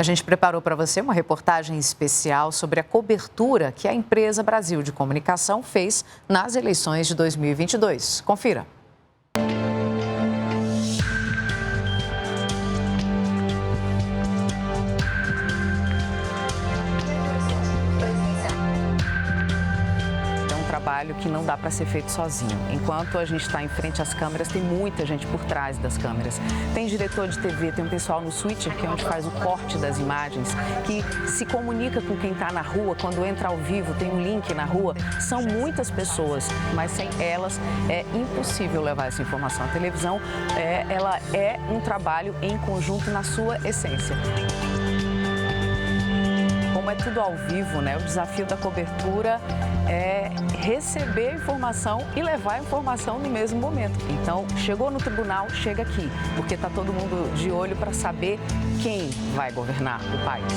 A gente preparou para você uma reportagem especial sobre a cobertura que a empresa Brasil de Comunicação fez nas eleições de 2022. Confira. Trabalho que não dá para ser feito sozinho. Enquanto a gente está em frente às câmeras, tem muita gente por trás das câmeras. Tem diretor de TV, tem um pessoal no switcher, que é onde faz o corte das imagens, que se comunica com quem está na rua, quando entra ao vivo, tem um link na rua. São muitas pessoas, mas sem elas é impossível levar essa informação. A televisão, ela é um trabalho em conjunto na sua essência. Como é tudo ao vivo, né? O desafio da cobertura é receber a informação e levar a informação no mesmo momento. Então, chegou no tribunal, chega aqui, porque está todo mundo de olho para saber quem vai governar o país.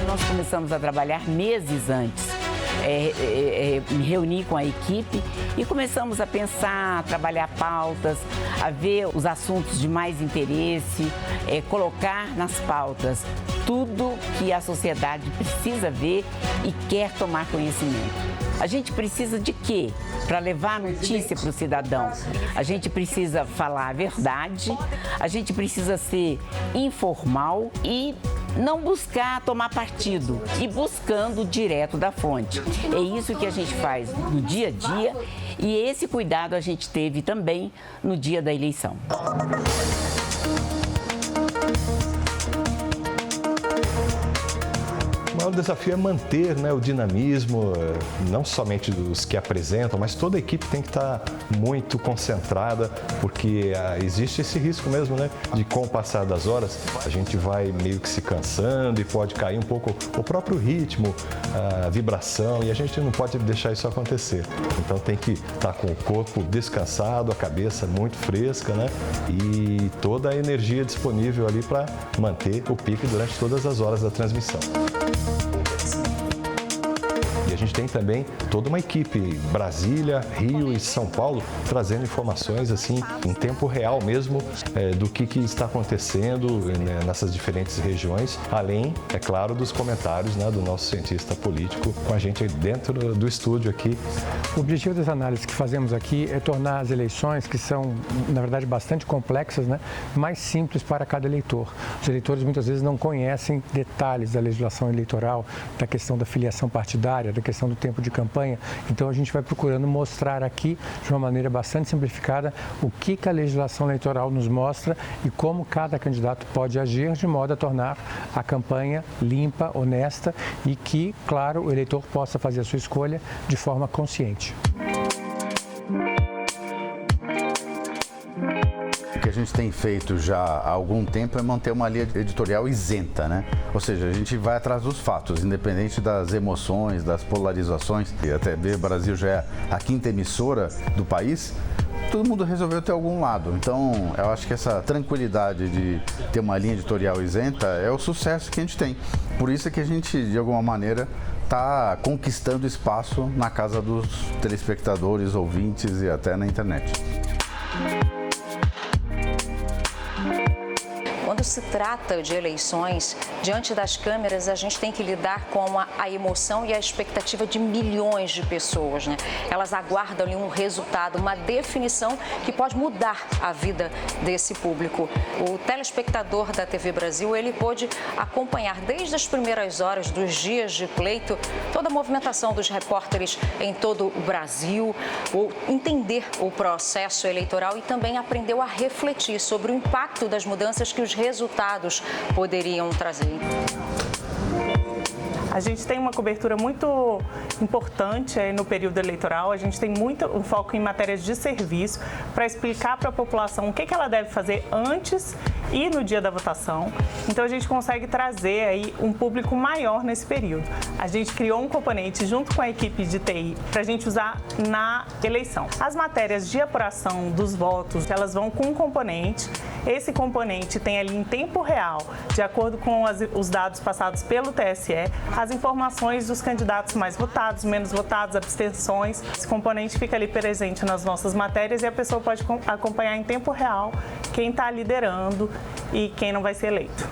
Nós começamos a trabalhar meses antes. Me reuni com a equipe e começamos a pensar, a trabalhar pautas, a ver os assuntos de mais interesse, colocar nas pautas tudo que a sociedade precisa ver e quer tomar conhecimento. A gente precisa de quê? Para levar a notícia para o cidadão. A gente precisa falar a verdade, a gente precisa ser informal e não buscar tomar partido e buscando direto da fonte. É isso que a gente faz no dia a dia e esse cuidado a gente teve também no dia da eleição. O maior desafio é manter, né, o dinamismo, não somente dos que apresentam, mas toda a equipe tem que estar muito concentrada, porque existe esse risco mesmo, né, de com o passar das horas a gente vai meio que se cansando e pode cair um pouco o próprio ritmo, a vibração, e a gente não pode deixar isso acontecer. Então tem que estar com o corpo descansado, a cabeça muito fresca, né, e toda a energia disponível ali para manter o pique durante todas as horas da transmissão. E a gente tem também toda uma equipe, Brasília, Rio e São Paulo, trazendo informações assim em tempo real mesmo do que está acontecendo nessas diferentes regiões, além, é claro, dos comentários, né, do nosso cientista político com a gente dentro do estúdio aqui. O objetivo das análises que fazemos aqui é tornar as eleições, que são, na verdade, bastante complexas, né, mais simples para cada eleitor. Os eleitores muitas vezes não conhecem detalhes da legislação eleitoral, da questão da filiação partidária, da questão do tempo de campanha. Então, a gente vai procurando mostrar aqui, de uma maneira bastante simplificada, o que a legislação eleitoral nos mostra e como cada candidato pode agir de modo a tornar a campanha limpa, honesta e que, claro, o eleitor possa fazer a sua escolha de forma consciente. O que a gente tem feito já há algum tempo é manter uma linha editorial isenta, né? Ou seja, a gente vai atrás dos fatos, independente das emoções, das polarizações. E a TV Brasil já é a quinta emissora do país. Todo mundo resolveu ter algum lado. Então, eu acho que essa tranquilidade de ter uma linha editorial isenta é o sucesso que a gente tem. Por isso é que a gente, de alguma maneira, está conquistando espaço na casa dos telespectadores, ouvintes e até na internet. Quando se trata de eleições, diante das câmeras, a gente tem que lidar com a emoção e a expectativa de milhões de pessoas, né? Elas aguardam ali um resultado, uma definição que pode mudar a vida desse público. O telespectador da TV Brasil, ele pôde acompanhar desde as primeiras horas dos dias de pleito toda a movimentação dos repórteres em todo o Brasil, entender o processo eleitoral e também aprendeu a refletir sobre o impacto das mudanças que os resultados poderiam trazer. A gente tem uma cobertura muito importante no período eleitoral, a gente tem muito um foco em matérias de serviço para explicar para a população o que ela deve fazer antes e no dia da votação. Então a gente consegue trazer aí um público maior nesse período. A gente criou um componente junto com a equipe de TI para a gente usar na eleição. As matérias de apuração dos votos, elas vão com um componente esse componente tem ali em tempo real, de acordo com os dados passados pelo TSE, as informações dos candidatos mais votados, menos votados, abstenções. Esse componente fica ali presente nas nossas matérias e a pessoa pode acompanhar em tempo real quem está liderando e quem não vai ser eleito.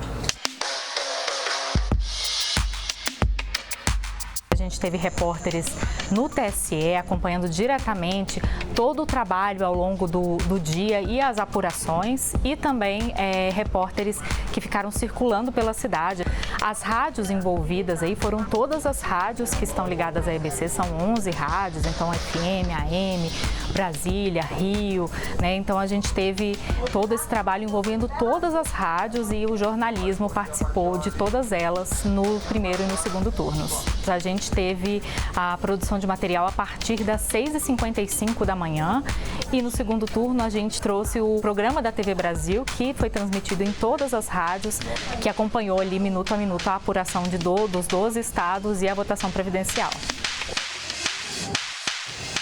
A gente teve repórteres no TSE acompanhando diretamente todo o trabalho ao longo do dia e as apurações, e também repórteres que ficaram circulando pela cidade. As rádios envolvidas aí foram todas as rádios que estão ligadas à EBC, são 11 rádios, então FM, AM, Brasília, Rio, né? Então a gente teve todo esse trabalho envolvendo todas as rádios e o jornalismo participou de todas elas no primeiro e no segundo turnos. A gente teve a produção de material a partir das 6h55 da manhã e no segundo turno a gente trouxe o programa da TV Brasil, que foi transmitido em todas as rádios, que acompanhou ali minuto a minuto a apuração dos 12 estados e a votação previdencial.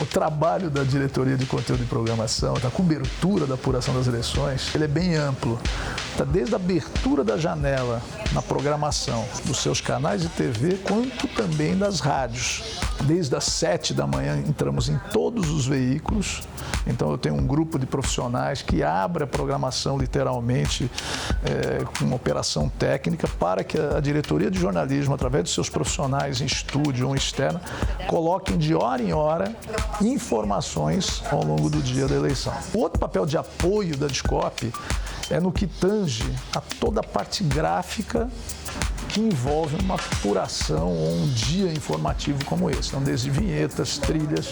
O trabalho da diretoria de conteúdo e programação, da cobertura da apuração das eleições, ele é bem amplo. Tá desde a abertura da janela na programação dos seus canais de TV, quanto também das rádios. Desde as 7 da manhã entramos em todos os veículos. Então eu tenho um grupo de profissionais que abre a programação literalmente com uma operação técnica para que a diretoria de jornalismo, através dos seus profissionais em estúdio ou externo, coloquem de hora em hora informações ao longo do dia da eleição. O outro papel de apoio da Descope é no que tange a toda a parte gráfica que envolve uma apuração ou um dia informativo como esse. Então, desde vinhetas, trilhas,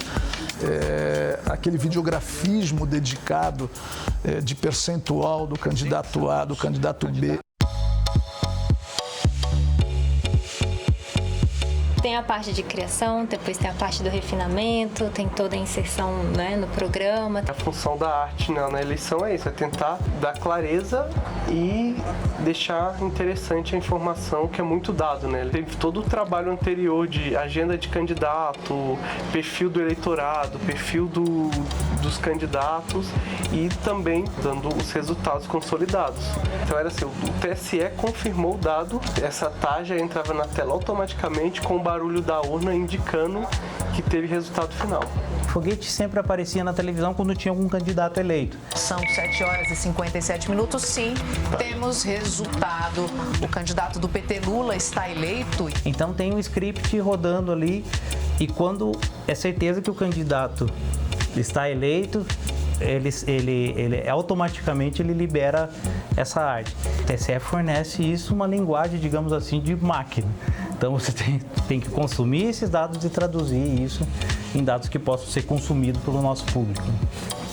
aquele videografismo dedicado de percentual do candidato A, do candidato B. Tem a parte de criação, depois tem a parte do refinamento, tem toda a inserção, né, no programa. A função da arte na eleição é isso, é tentar dar clareza e deixar interessante a informação, que é muito dado, né? Teve todo o trabalho anterior de agenda de candidato, perfil do eleitorado, perfil dos candidatos e também dando os resultados consolidados. Então era assim, o TSE confirmou o dado, essa taxa entrava na tela automaticamente com o barulho da urna indicando que teve resultado final. O foguete sempre aparecia na televisão quando tinha algum candidato eleito. São 7h57, sim. Temos resultado. O candidato do PT, Lula, está eleito. Então tem um script rodando ali e quando é certeza que o candidato está eleito, ele automaticamente ele libera essa arte. O TSE fornece isso uma linguagem, digamos assim, de máquina. Então você tem que consumir esses dados e traduzir isso em dados que possam ser consumidos pelo nosso público.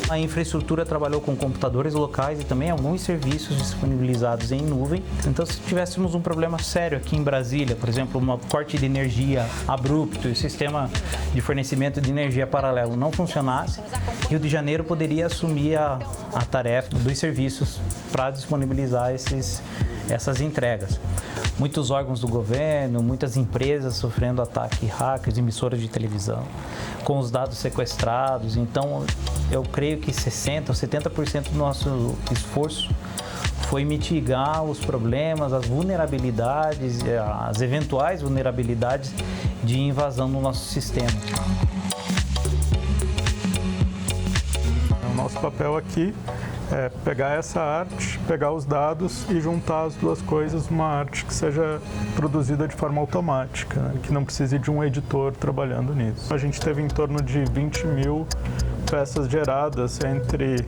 A infraestrutura trabalhou com computadores locais e também alguns serviços disponibilizados em nuvem. Então, se tivéssemos um problema sério aqui em Brasília, por exemplo, um corte de energia abrupto e o sistema de fornecimento de energia paralelo não funcionasse, Rio de Janeiro poderia assumir a tarefa dos serviços para disponibilizar essas entregas. Muitos órgãos do governo, muitas empresas sofrendo ataque hackers, emissoras de televisão, com os dados sequestrados. Então, eu creio que 60% ou 70% do nosso esforço foi mitigar os problemas, as vulnerabilidades, as eventuais vulnerabilidades de invasão no nosso sistema. O nosso papel aqui é pegar essa arte, pegar os dados e juntar as duas coisas numa arte que seja produzida de forma automática, né? Que não precise de um editor trabalhando nisso. A gente teve em torno de 20 mil peças geradas entre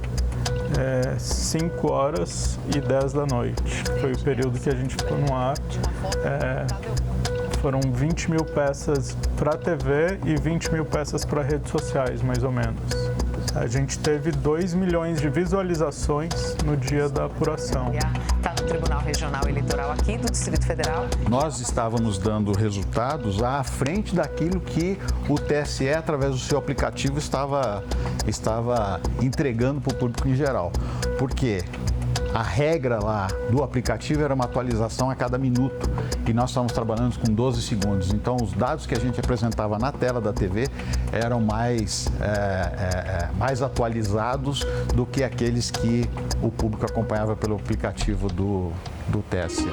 5 horas e 10 da noite. Foi o período que a gente ficou no ar. Foram 20 mil peças para TV e 20 mil peças para redes sociais, mais ou menos. A gente teve 2 milhões de visualizações no dia da apuração. Está no Tribunal Regional Eleitoral aqui do Distrito Federal. Nós estávamos dando resultados à frente daquilo que o TSE, através do seu aplicativo, estava entregando para o público em geral. Por quê? A regra lá do aplicativo era uma atualização a cada minuto e nós estávamos trabalhando com 12 segundos. Então, os dados que a gente apresentava na tela da TV eram mais atualizados do que aqueles que o público acompanhava pelo aplicativo do TSE.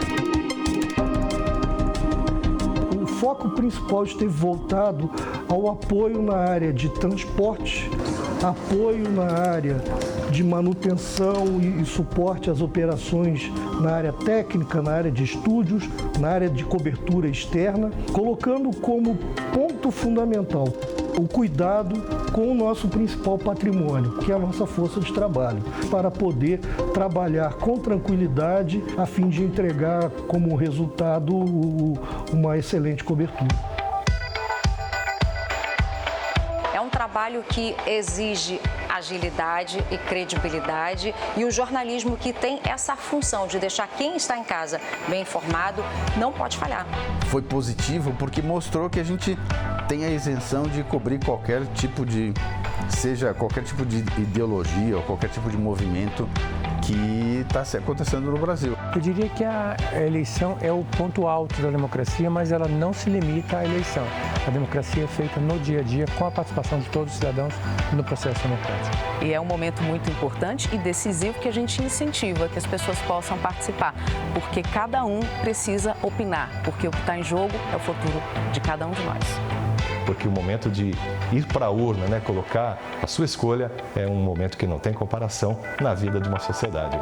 O foco principal esteve voltado ao apoio na área de transporte, apoio na área de manutenção e suporte às operações na área técnica, na área de estúdios, na área de cobertura externa, colocando como ponto fundamental o cuidado com o nosso principal patrimônio, que é a nossa força de trabalho, para poder trabalhar com tranquilidade a fim de entregar como resultado uma excelente cobertura. É um trabalho que exige agilidade e credibilidade e o jornalismo que tem essa função de deixar quem está em casa bem informado não pode falhar. Foi positivo porque mostrou que a gente tem a isenção de cobrir qualquer tipo de ideologia ou qualquer tipo de movimento que está acontecendo no Brasil. Eu diria que a eleição é o ponto alto da democracia, mas ela não se limita à eleição. A democracia é feita no dia a dia, com a participação de todos os cidadãos no processo democrático. E é um momento muito importante e decisivo que a gente incentiva que as pessoas possam participar, porque cada um precisa opinar, porque o que está em jogo é o futuro de cada um de nós. Porque o momento de ir para a urna, né, colocar a sua escolha, é um momento que não tem comparação na vida de uma sociedade.